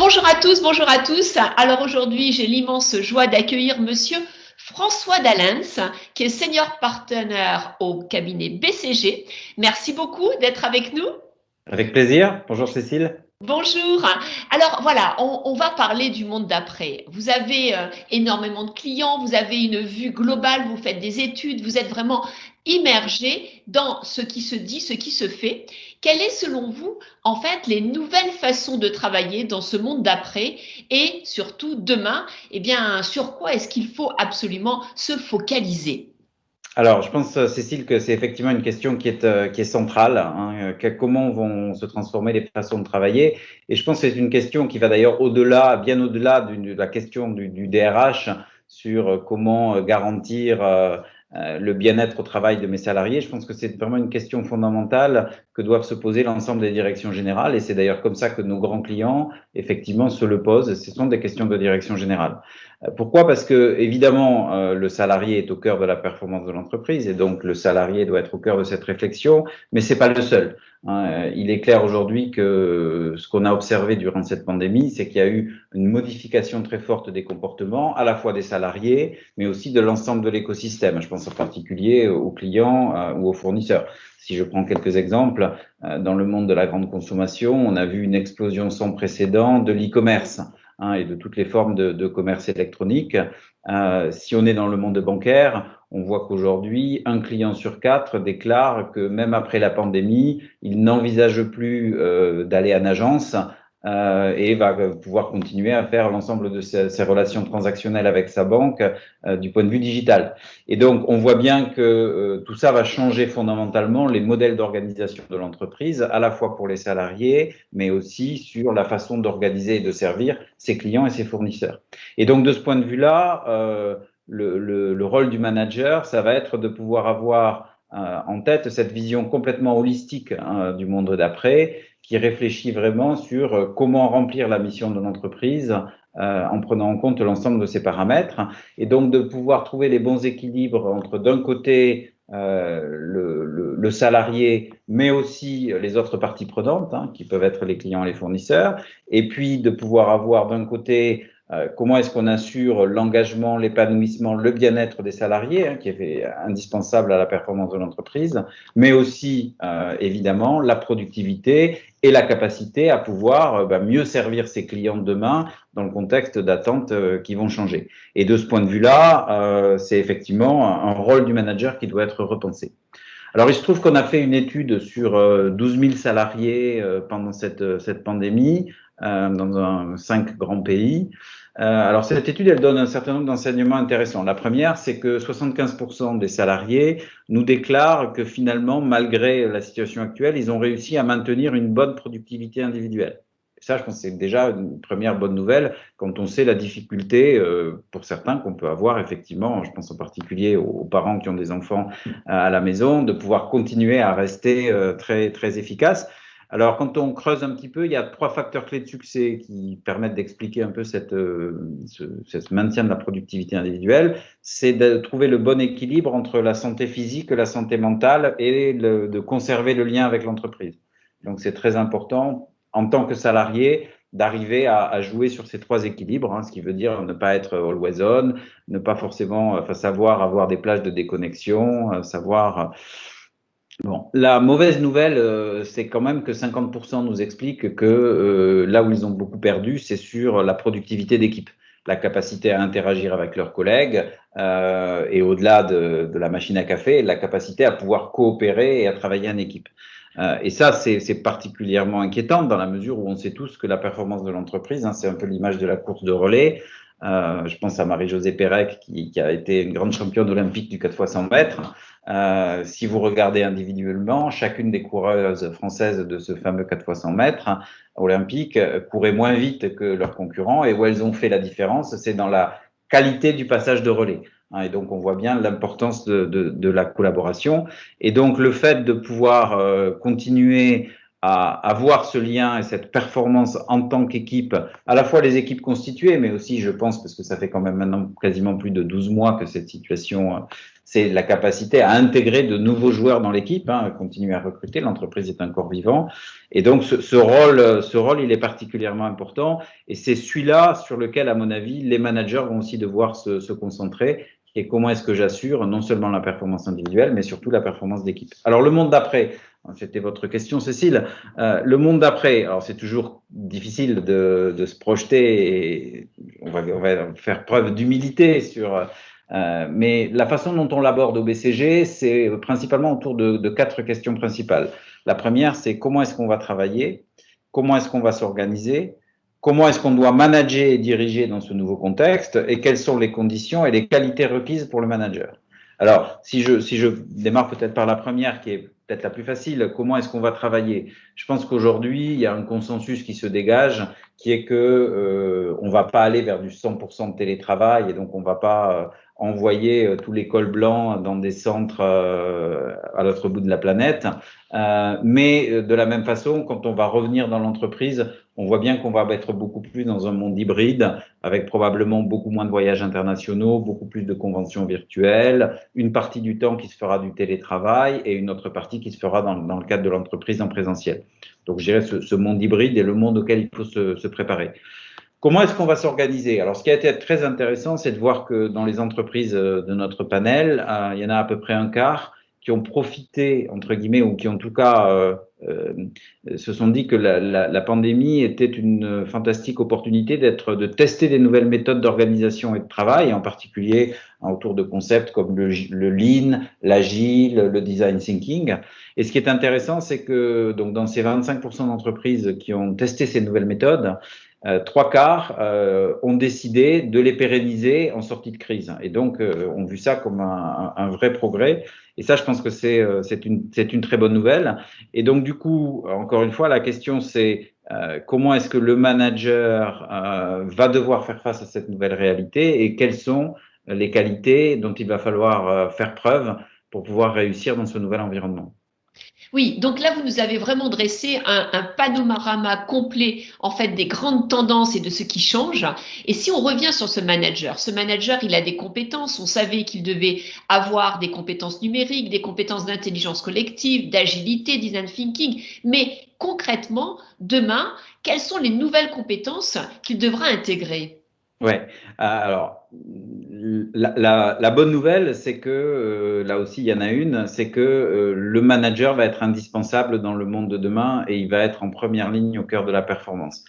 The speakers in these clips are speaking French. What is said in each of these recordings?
Bonjour à tous, bonjour à tous. Alors aujourd'hui, j'ai l'immense joie d'accueillir monsieur François Dallens, qui est senior partner au cabinet BCG. Merci beaucoup d'être avec nous. Avec plaisir. Bonjour Cécile. Bonjour. Alors voilà, on va parler du monde d'après. Vous avez énormément de clients, vous avez une vue globale, vous faites des études, vous êtes vraiment immergé dans ce qui se dit, ce qui se fait. Quelles est selon vous, en fait, les nouvelles façons de travailler dans ce monde d'après et surtout demain, eh bien, sur quoi est-ce qu'il faut absolument se focaliser? Alors, je pense, Cécile, que c'est effectivement une question qui est centrale, hein, comment vont se transformer les façons de travailler. Et je pense que c'est une question qui va d'ailleurs au-delà, bien au-delà de la question du DRH sur comment garantir le bien-être au travail de mes salariés. Je pense que c'est vraiment une question fondamentale que doivent se poser l'ensemble des directions générales. Et c'est d'ailleurs comme ça que nos grands clients, effectivement, se le posent. Ce sont des questions de direction générale. Pourquoi? Parce que, évidemment, le salarié est au cœur de la performance de l'entreprise et donc le salarié doit être au cœur de cette réflexion, mais c'est pas le seul, hein. Il est clair aujourd'hui que ce qu'on a observé durant cette pandémie, c'est qu'il y a eu une modification très forte des comportements, à la fois des salariés, mais aussi de l'ensemble de l'écosystème. Je pense en particulier aux clients ou aux fournisseurs. Si je prends quelques exemples, dans le monde de la grande consommation, on a vu une explosion sans précédent de l'e-commerce, hein, et de toutes les formes de commerce électronique. Si on est dans le monde bancaire, on voit qu'aujourd'hui, un client sur quatre déclare que même après la pandémie, il n'envisage plus d'aller en agence et va pouvoir continuer à faire l'ensemble de ses relations transactionnelles avec sa banque du point de vue digital. Et donc, on voit bien que tout ça va changer fondamentalement les modèles d'organisation de l'entreprise, à la fois pour les salariés, mais aussi sur la façon d'organiser et de servir ses clients et ses fournisseurs. Et donc, de ce point de vue-là, le rôle du manager, ça va être de pouvoir avoir en tête cette vision complètement holistique du monde d'après, qui réfléchit vraiment sur comment remplir la mission de l'entreprise en prenant en compte l'ensemble de ces paramètres, et donc de pouvoir trouver les bons équilibres entre d'un côté le salarié, mais aussi les autres parties prenantes, hein, qui peuvent être les clients et les fournisseurs, et puis de pouvoir avoir d'un côté comment est-ce qu'on assure l'engagement, l'épanouissement, le bien-être des salariés, hein, qui est indispensable à la performance de l'entreprise, mais aussi évidemment la productivité et la capacité à pouvoir mieux servir ses clients de demain dans le contexte d'attentes qui vont changer. Et de ce point de vue-là, c'est effectivement un rôle du manager qui doit être repensé. Alors, il se trouve qu'on a fait une étude sur 12 000 salariés pendant cette pandémie dans 5 grands pays. Alors, cette étude, elle donne un certain nombre d'enseignements intéressants. La première, c'est que 75% des salariés nous déclarent que finalement, malgré la situation actuelle, ils ont réussi à maintenir une bonne productivité individuelle. Et ça, je pense que c'est déjà une première bonne nouvelle quand on sait la difficulté pour certains qu'on peut avoir effectivement, je pense en particulier aux parents qui ont des enfants à la maison, de pouvoir continuer à rester très, très efficace. Alors, quand on creuse un petit peu, il y a 3 facteurs clés de succès qui permettent d'expliquer un peu ce maintien de la productivité individuelle. C'est de trouver le bon équilibre entre la santé physique, la santé mentale et de conserver le lien avec l'entreprise. Donc, c'est très important en tant que salarié d'arriver à jouer sur ces 3 équilibres, hein, ce qui veut dire ne pas être always on, ne pas forcément savoir avoir des plages de déconnexion, savoir. Bon, la mauvaise nouvelle, c'est quand même que 50% nous expliquent que là où ils ont beaucoup perdu, c'est sur la productivité d'équipe, la capacité à interagir avec leurs collègues et au-delà de la machine à café, la capacité à pouvoir coopérer et à travailler en équipe. Et ça, c'est particulièrement inquiétant dans la mesure où on sait tous que la performance de l'entreprise, hein, c'est un peu l'image de la course de relais. Je pense à Marie-Josée Pérec qui a été une grande championne olympique du 4 fois 100 mètres. Si vous regardez individuellement, chacune des coureuses françaises de ce fameux 4 fois 100 mètres olympique courait moins vite que leurs concurrents, et où elles ont fait la différence, c'est dans la qualité du passage de relais. Et donc, on voit bien l'importance de la collaboration. Et donc, le fait de pouvoir continuer à avoir ce lien et cette performance en tant qu'équipe, à la fois les équipes constituées, mais aussi, je pense, parce que ça fait quand même maintenant quasiment plus de 12 mois que cette situation, c'est la capacité à intégrer de nouveaux joueurs dans l'équipe, continuer à recruter, l'entreprise est un corps vivant. Et donc, ce rôle, il est particulièrement important. Et c'est celui-là sur lequel, à mon avis, les managers vont aussi devoir se concentrer. Et comment est-ce que j'assure non seulement la performance individuelle, mais surtout la performance d'équipe. Alors, le monde d'après, c'était votre question, Cécile. Le monde d'après, alors c'est toujours difficile de se projeter et on va faire preuve d'humilité sur. Mais la façon dont on l'aborde au BCG, c'est principalement autour de 4 questions principales. La première, c'est comment est-ce qu'on va travailler, comment est-ce qu'on va s'organiser, comment est-ce qu'on doit manager et diriger dans ce nouveau contexte et quelles sont les conditions et les qualités requises pour le manager. Alors, si je démarre peut-être par la première, qui est peut-être la plus facile, comment est-ce qu'on va travailler? Je pense qu'aujourd'hui, il y a un consensus qui se dégage, qui est que on va pas aller vers du 100% de télétravail et donc on va pas envoyer tous les cols blancs dans des centres à l'autre bout de la planète. Mais de la même façon, quand on va revenir dans l'entreprise, on voit bien qu'on va être beaucoup plus dans un monde hybride, avec probablement beaucoup moins de voyages internationaux, beaucoup plus de conventions virtuelles, une partie du temps qui se fera du télétravail et une autre partie qui se fera dans le cadre de l'entreprise en présentiel. Donc, je dirais ce monde hybride est le monde auquel il faut se préparer. Comment est-ce qu'on va s'organiser? Alors, ce qui a été très intéressant, c'est de voir que dans les entreprises de notre panel, il y en a à peu près un quart qui ont profité, entre guillemets, ou qui en tout cas se sont dit que la pandémie était une fantastique opportunité de tester des nouvelles méthodes d'organisation et de travail, en particulier autour de concepts comme le lean, l'agile, le design thinking. Et ce qui est intéressant, c'est que donc dans ces 25% d'entreprises qui ont testé ces nouvelles méthodes, 3 quarts ont décidé de les pérenniser en sortie de crise. Et donc, ont vu ça comme un vrai progrès. Et ça, je pense que c'est une très bonne nouvelle. Et donc, du coup, encore une fois, la question, c'est comment est-ce que le manager va devoir faire face à cette nouvelle réalité et quelles sont les qualités dont il va falloir faire preuve pour pouvoir réussir dans ce nouvel environnement. Oui, donc là, vous nous avez vraiment dressé un panorama complet, en fait, des grandes tendances et de ce qui change. Et si on revient sur ce manager, il a des compétences. On savait qu'il devait avoir des compétences numériques, des compétences d'intelligence collective, d'agilité, design thinking. Mais concrètement, demain, quelles sont les nouvelles compétences qu'il devra intégrer? Ouais, alors la bonne nouvelle, c'est que là aussi il y en a une, c'est que le manager va être indispensable dans le monde de demain et il va être en première ligne au cœur de la performance.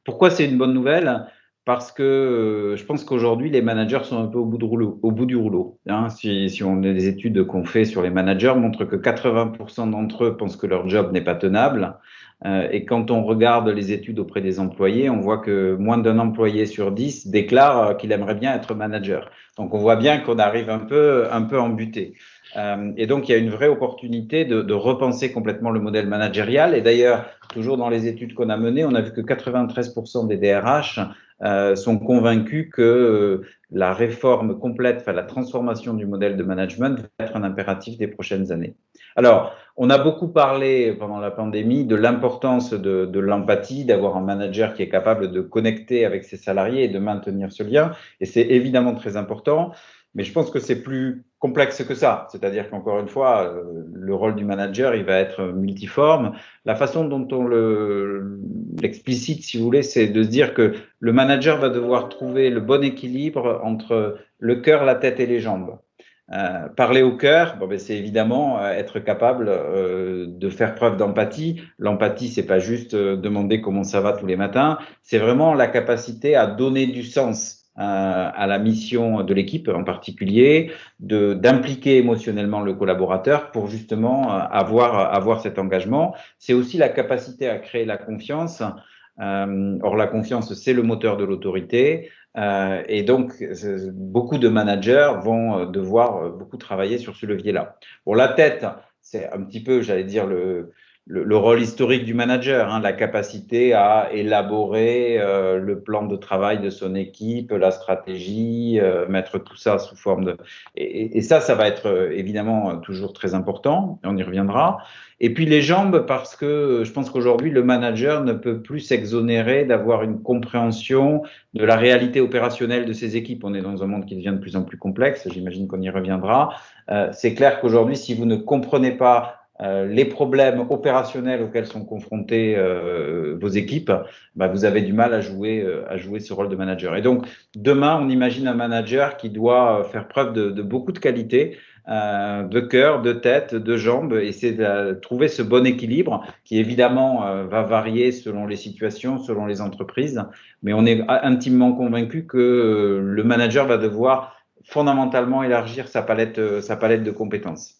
Pourquoi c'est une bonne nouvelle? Parce que je pense qu'aujourd'hui les managers sont un peu au bout du rouleau. Hein. Si on a des études qu'on fait sur les managers montrent que 80% d'entre eux pensent que leur job n'est pas tenable. Et quand on regarde les études auprès des employés, on voit que moins d'un employé sur 10 déclare qu'il aimerait bien être manager. Donc, on voit bien qu'on arrive un peu embuté. Et donc, il y a une vraie opportunité de repenser complètement le modèle managérial. Et d'ailleurs, toujours dans les études qu'on a menées, on a vu que 93% des DRH sont convaincus que la réforme complète, enfin la transformation du modèle de management va être un impératif des prochaines années. Alors, on a beaucoup parlé pendant la pandémie de l'importance de l'empathie, d'avoir un manager qui est capable de connecter avec ses salariés et de maintenir ce lien. Et c'est évidemment très important, mais je pense que c'est plus complexe que ça. C'est-à-dire qu'encore une fois, le rôle du manager, il va être multiforme. La façon dont on l'explicite, si vous voulez, c'est de se dire que le manager va devoir trouver le bon équilibre entre le cœur, la tête et les jambes. Parler au cœur, bon, ben, c'est évidemment être capable de faire preuve d'empathie. L'empathie, c'est pas juste demander comment ça va tous les matins, c'est vraiment la capacité à donner du sens à la mission de l'équipe en particulier, d'impliquer émotionnellement le collaborateur pour justement avoir cet engagement. C'est aussi la capacité à créer la confiance. Or, la confiance, c'est le moteur de l'autorité. Et donc, beaucoup de managers vont devoir beaucoup travailler sur ce levier-là. Pour la tête, c'est un petit peu, j'allais dire, le rôle historique du manager, hein, la capacité à élaborer le plan de travail de son équipe, la stratégie, mettre tout ça sous forme de… Et ça, ça va être évidemment toujours très important, et on y reviendra. Et puis les jambes, parce que je pense qu'aujourd'hui, le manager ne peut plus s'exonérer d'avoir une compréhension de la réalité opérationnelle de ses équipes. On est dans un monde qui devient de plus en plus complexe, j'imagine qu'on y reviendra. C'est clair qu'aujourd'hui, si vous ne comprenez pas les problèmes opérationnels auxquels sont confrontés vos équipes, bah, vous avez du mal à jouer ce rôle de manager. Et donc, demain, on imagine un manager qui doit faire preuve de beaucoup de qualités, de cœur, de tête, de jambes, et c'est de trouver ce bon équilibre qui, évidemment, va varier selon les situations, selon les entreprises, mais on est intimement convaincu que le manager va devoir fondamentalement élargir sa palette de compétences.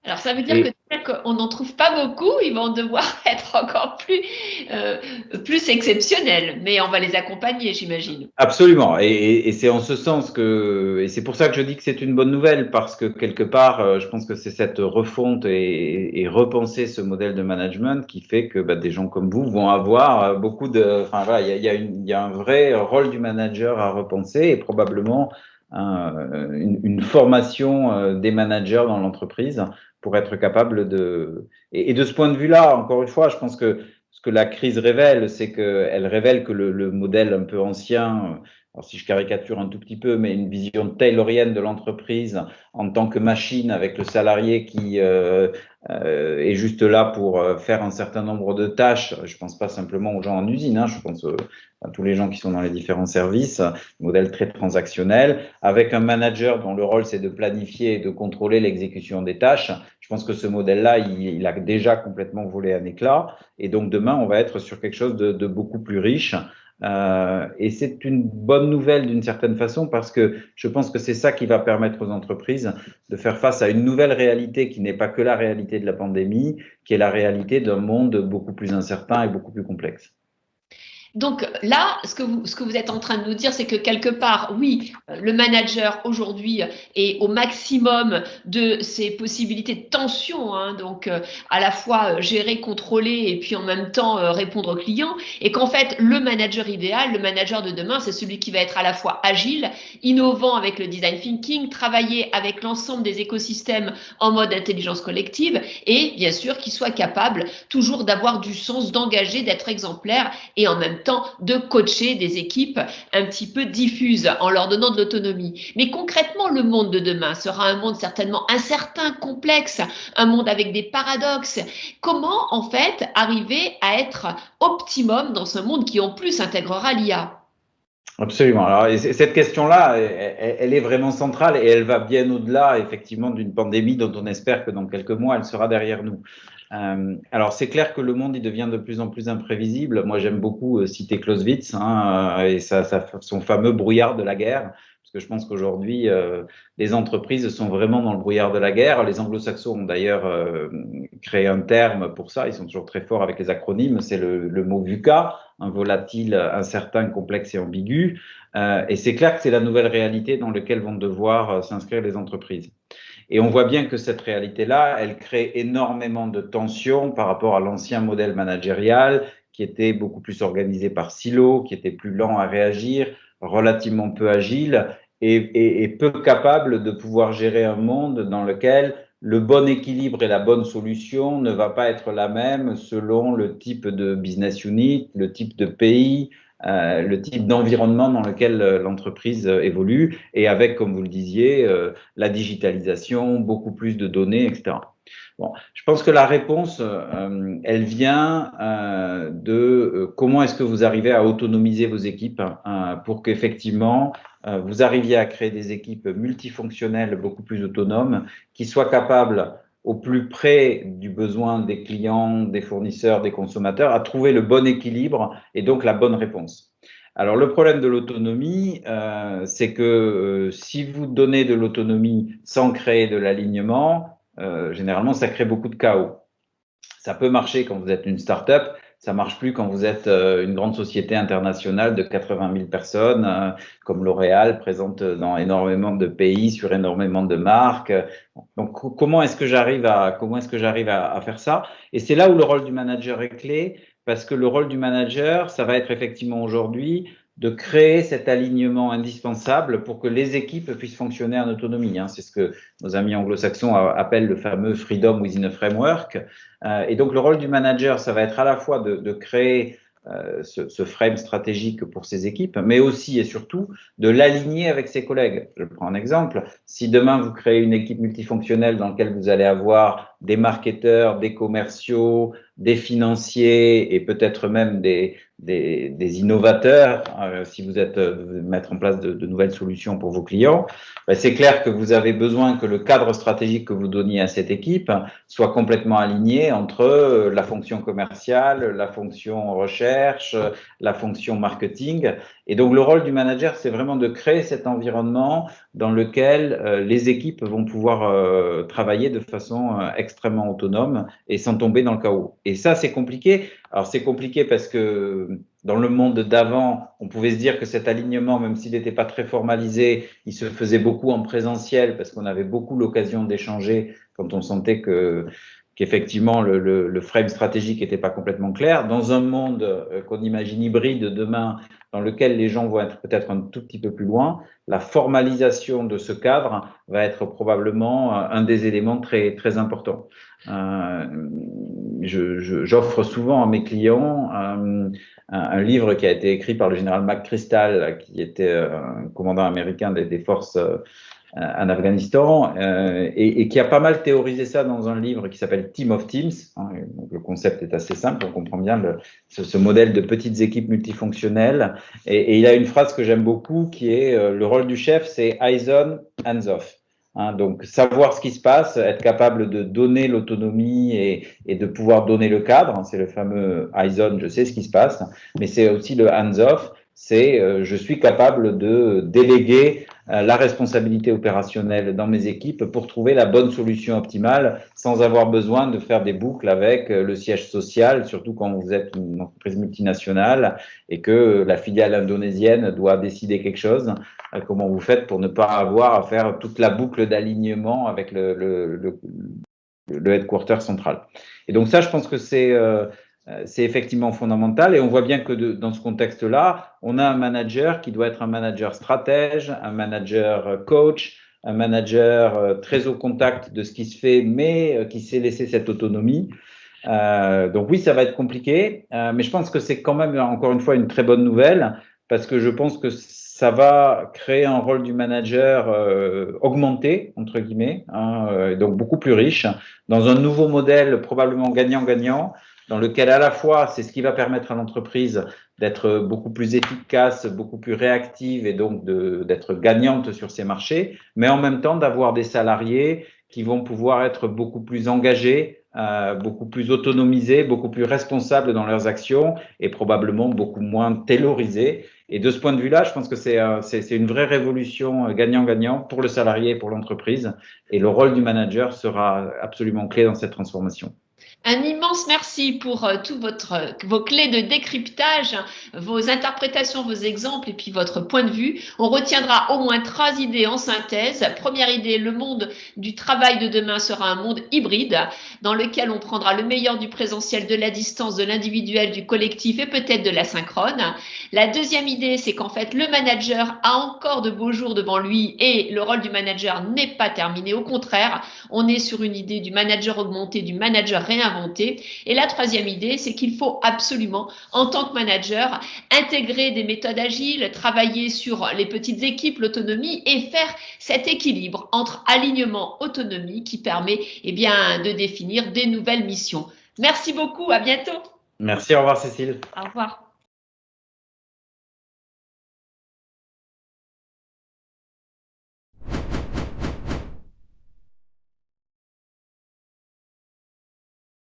Alors, ça veut dire que Et c'est vrai qu'on n'en trouve pas beaucoup, ils vont devoir être encore plus exceptionnels, mais on va les accompagner, j'imagine. absolument. Et c'est en ce sens et c'est pour ça que je dis que c'est une bonne nouvelle, parce que quelque part, je pense que c'est cette refonte et repenser ce modèle de management qui fait que bah, des gens comme vous vont avoir beaucoup de, enfin voilà, il y a un vrai rôle du manager à repenser et probablement une formation des managers dans l'entreprise pour être capable et de ce point de vue-là, encore une fois, je pense que ce que la crise révèle, c'est qu'elle révèle que le modèle un peu ancien, alors si je caricature un tout petit peu, mais une vision taylorienne de l'entreprise en tant que machine avec le salarié qui est juste là pour faire un certain nombre de tâches. Je pense pas simplement aux gens en usine, hein, je pense à tous les gens qui sont dans les différents services, modèle très transactionnel, avec un manager dont le rôle c'est de planifier et de contrôler l'exécution des tâches. Je pense que ce modèle-là, il a déjà complètement volé un éclat. Et donc demain, on va être sur quelque chose de beaucoup plus riche. Et c'est une bonne nouvelle d'une certaine façon, parce que je pense que c'est ça qui va permettre aux entreprises de faire face à une nouvelle réalité qui n'est pas que la réalité de la pandémie, qui est la réalité d'un monde beaucoup plus incertain et beaucoup plus complexe. Donc là, ce que vous êtes en train de nous dire, c'est que quelque part, oui, le manager aujourd'hui est au maximum de ses possibilités de tension, hein, donc à la fois gérer, contrôler et puis en même temps répondre aux clients, et qu'en fait, le manager idéal, le manager de demain, c'est celui qui va être à la fois agile, innovant avec le design thinking, travailler avec l'ensemble des écosystèmes en mode intelligence collective, et bien sûr qui soit capable toujours d'avoir du sens, d'engager, d'être exemplaire et en même temps de coacher des équipes un petit peu diffuses en leur donnant de l'autonomie. Mais concrètement, le monde de demain sera un monde certainement incertain, complexe, un monde avec des paradoxes. Comment en fait arriver à être optimum dans ce monde qui en plus intégrera l'IA? Absolument. Alors, et cette question-là, elle est vraiment centrale et elle va bien au-delà, effectivement, d'une pandémie dont on espère que dans quelques mois, elle sera derrière nous. Alors, c'est clair que le monde, il devient de plus en plus imprévisible. Moi, j'aime beaucoup citer Clausewitz, hein, et son fameux brouillard de la guerre, parce que je pense qu'aujourd'hui, les entreprises sont vraiment dans le brouillard de la guerre. Les anglo-saxons ont d'ailleurs créé un terme pour ça. Ils sont toujours très forts avec les acronymes. C'est le mot VUCA, un volatile, incertain, complexe et ambigu. Et c'est clair que c'est la nouvelle réalité dans laquelle vont devoir s'inscrire les entreprises. Et on voit bien que cette réalité-là, elle crée énormément de tensions par rapport à l'ancien modèle managérial qui était beaucoup plus organisé par silos, qui était plus lent à réagir, relativement peu agile et peu capable de pouvoir gérer un monde dans lequel le bon équilibre et la bonne solution ne va pas être la même selon le type de business unit, le type de pays, le type d'environnement dans lequel l'entreprise évolue, et avec, comme vous le disiez, la digitalisation, beaucoup plus de données, etc. Bon, je pense que la réponse, elle vient de comment est-ce que vous arrivez à autonomiser vos équipes pour qu'effectivement, vous arriviez à créer des équipes multifonctionnelles beaucoup plus autonomes qui soient capables au plus près du besoin des clients, des fournisseurs, des consommateurs, à trouver le bon équilibre et donc la bonne réponse. Alors le problème de l'autonomie, c'est que si vous donnez de l'autonomie sans créer de l'alignement, généralement ça crée beaucoup de chaos. Ça peut marcher quand vous êtes une start-up, Ça marche plus quand vous êtes une grande société internationale de 80 000 personnes, comme L'Oréal, présente dans énormément de pays, sur énormément de marques. Donc, comment est-ce que j'arrive à faire ça? Et c'est là où le rôle du manager est clé, parce que le rôle du manager, ça va être effectivement aujourd'hui de créer cet alignement indispensable pour que les équipes puissent fonctionner en autonomie. C'est ce que nos amis anglo-saxons appellent le fameux freedom within a framework. Et donc, le rôle du manager, ça va être à la fois de créer ce frame stratégique pour ses équipes, mais aussi et surtout de l'aligner avec ses collègues. Je prends un exemple. Si demain vous créez une équipe multifonctionnelle dans laquelle vous allez avoir des marketeurs, des commerciaux, des financiers et peut-être même des innovateurs, si vous êtes mettre en place de nouvelles solutions pour vos clients, c'est clair que vous avez besoin que le cadre stratégique que vous donniez à cette équipe soit complètement aligné entre la fonction commerciale, la fonction recherche, la fonction marketing. Et donc, le rôle du manager, c'est vraiment de créer cet environnement dans lequel les équipes vont pouvoir travailler de façon extrêmement autonome et sans tomber dans le chaos. Et ça, c'est compliqué. Alors, c'est compliqué parce que dans le monde d'avant, on pouvait se dire que cet alignement, même s'il n'était pas très formalisé, il se faisait beaucoup en présentiel parce qu'on avait beaucoup l'occasion d'échanger quand on sentait qu'effectivement le frame stratégique n'était pas complètement clair. Dans un monde qu'on imagine hybride demain, dans lequel les gens vont être peut-être un tout petit peu plus loin, la formalisation de ce cadre va être probablement un des éléments très, très importants. J'offre souvent à mes clients un livre qui a été écrit par le général McChrystal, qui était un commandant américain des forces en Afghanistan, et qui a pas mal théorisé ça dans un livre qui s'appelle Team of Teams. Donc le concept est assez simple, on comprend bien ce modèle de petites équipes multifonctionnelles. Et il a une phrase que j'aime beaucoup qui est le rôle du chef, c'est eyes on, hands off. Donc savoir ce qui se passe, être capable de donner l'autonomie et de pouvoir donner le cadre, c'est le fameux eyes on, je sais ce qui se passe, mais c'est aussi le hands off, c'est je suis capable de déléguer la responsabilité opérationnelle dans mes équipes pour trouver la bonne solution optimale sans avoir besoin de faire des boucles avec le siège social, surtout quand vous êtes une entreprise multinationale et que la filiale indonésienne doit décider quelque chose. Comment vous faites pour ne pas avoir à faire toute la boucle d'alignement avec le headquarter central. Et donc ça, je pense que c'est effectivement fondamental et on voit bien que dans ce contexte-là, on a un manager qui doit être un manager stratège, un manager coach, un manager très au contact de ce qui se fait, mais qui sait laisser cette autonomie. Donc oui, ça va être compliqué, mais je pense que c'est quand même, encore une fois, une très bonne nouvelle parce que je pense que ça va créer un rôle du manager augmenté, entre guillemets, donc beaucoup plus riche, dans un nouveau modèle probablement gagnant-gagnant, dans lequel à la fois, c'est ce qui va permettre à l'entreprise d'être beaucoup plus efficace, beaucoup plus réactive et donc d'être gagnante sur ses marchés, mais en même temps d'avoir des salariés qui vont pouvoir être beaucoup plus engagés, beaucoup plus autonomisés, beaucoup plus responsables dans leurs actions et probablement beaucoup moins taylorisés. Et de ce point de vue-là, je pense que c'est une vraie révolution gagnant-gagnant pour le salarié et pour l'entreprise. Et le rôle du manager sera absolument clé dans cette transformation. Un immense merci pour vos clés de décryptage, vos interprétations, vos exemples et puis votre point de vue. On retiendra au moins 3 idées en synthèse. Première idée, le monde du travail de demain sera un monde hybride dans lequel on prendra le meilleur du présentiel, de la distance, de l'individuel, du collectif et peut-être de l'asynchrone. La deuxième idée, c'est qu'en fait, le manager a encore de beaux jours devant lui et le rôle du manager n'est pas terminé. Au contraire, on est sur une idée du manager augmenté, du manager réinventé. Et la troisième idée, c'est qu'il faut absolument, en tant que manager, intégrer des méthodes agiles, travailler sur les petites équipes, l'autonomie et faire cet équilibre entre alignement, autonomie qui permet de définir des nouvelles missions. Merci beaucoup, à bientôt. Merci, au revoir Cécile. Au revoir.